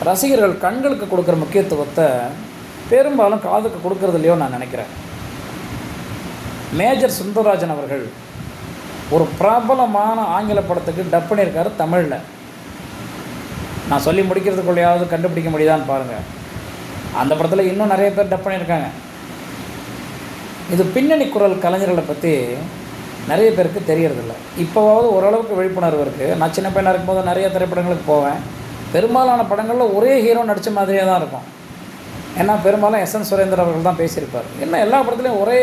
ரசிகர்கள் கண்களுக்கு கொடுக்குற முக்கியத்துவத்தை பெரும்பாலும் காதுக்கு கொடுக்கறது இல்லையோ நான் நினைக்கிறேன். மேஜர் சுந்தரராஜன் அவர்கள் ஒரு பிரபலமான ஆங்கில படத்துக்கு டப் பண்ணியிருக்காரு தமிழில். நான் சொல்லி முடிக்கிறதுக்குள்ளையாவது கண்டுபிடிக்க முடியுதான்னு பாருங்கள். அந்த படத்தில் இன்னும் நிறைய பேர் டப் பண்ணியிருக்காங்க. இது பின்னணி குரல் கலைஞர்களை பற்றி நிறைய பேருக்கு தெரியறதில்ல. இப்போவாவது ஓரளவுக்கு விழிப்புணர்வு இருக்குது. நான் சின்ன பையனாக இருக்கும்போது நிறைய திரைப்படங்களுக்கு போவேன். பெரும்பாலான படங்களில் ஒரே ஹீரோ நடித்த மாதிரியே தான் இருக்கும். ஏன்னா பெரும்பாலும் எஸ்என் சுரேந்தர் அவர்கள் தான் பேசியிருப்பார். என்ன எல்லா படத்துலையும் ஒரே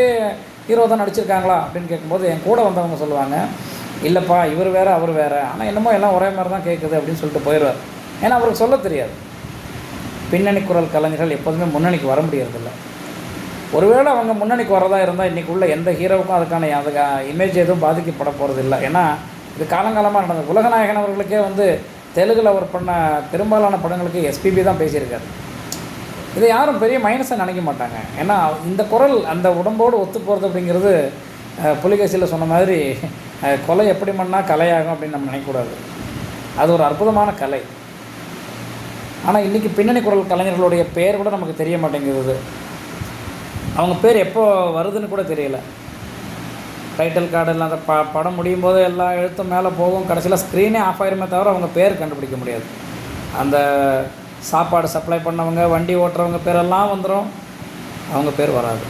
ஹீரோ தான் நடிச்சிருக்காங்களா அப்படின்னு கேட்கும்போது என் கூட வந்தவங்க சொல்லுவாங்க, இல்லைப்பா இவர் வேறு அவர் வேறு, ஆனால் என்னமோ எல்லாம் ஒரே மாதிரி தான் கேட்குது அப்படின்னு சொல்லிட்டு போயிடுவார். ஏன்னா அவருக்கு சொல்ல தெரியாது. பின்னணி குரல் கலைஞர்கள் எப்போதுமே முன்னணிக்கு வர முடியறதில்ல. ஒருவேளை அவங்க முன்னணிக்கு வரதாக இருந்தால் இன்றைக்கி உள்ள எந்த ஹீரோவுக்கும் அதுக்கான இமேஜ் எதுவும் பாதிக்கப்பட போகிறது இல்லை. ஏன்னா இது காலங்காலமாக நடந்தது. உலகநாயகன் அவர்களுக்கே தெலுங்கில் அவர் பண்ண பெரும்பாலான படங்களுக்கு எஸ்பிபி தான் பேசியிருக்காரு. இதை யாரும் பெரிய மைனஸாக நினைக்க மாட்டாங்க. ஏன்னா இந்த குரல் அந்த உடம்போடு ஒத்து போகிறது அப்படிங்கிறது புலிகேசியில் சொன்ன மாதிரி கொலை எப்படி பண்ணால் கலையாகும் அப்படின்னு நம்ம நினைக்கக்கூடாது. அது ஒரு அற்புதமான கலை. ஆனால் இன்றைக்கி பின்னணி குரல் கலைஞர்களுடைய பேர் கூட நமக்கு தெரிய மாட்டேங்குது. அவங்க பேர் எப்போ வருதுன்னு கூட தெரியல. டைட்டில் கார்டு இல்லை, அந்த படம் முடியும் போது எல்லா எழுத்தும் மேலே போகும், கடைசியில் ஸ்க்ரீனே ஆஃப் ஆயிருமே தவிர அவங்க பேர் கண்டுபிடிக்க முடியாது. அந்த சாப்பாடு சப்ளை பண்ணவங்க, வண்டி ஓட்டுறவங்க பேரெல்லாம் வந்துடும், அவங்க பேர் வராது.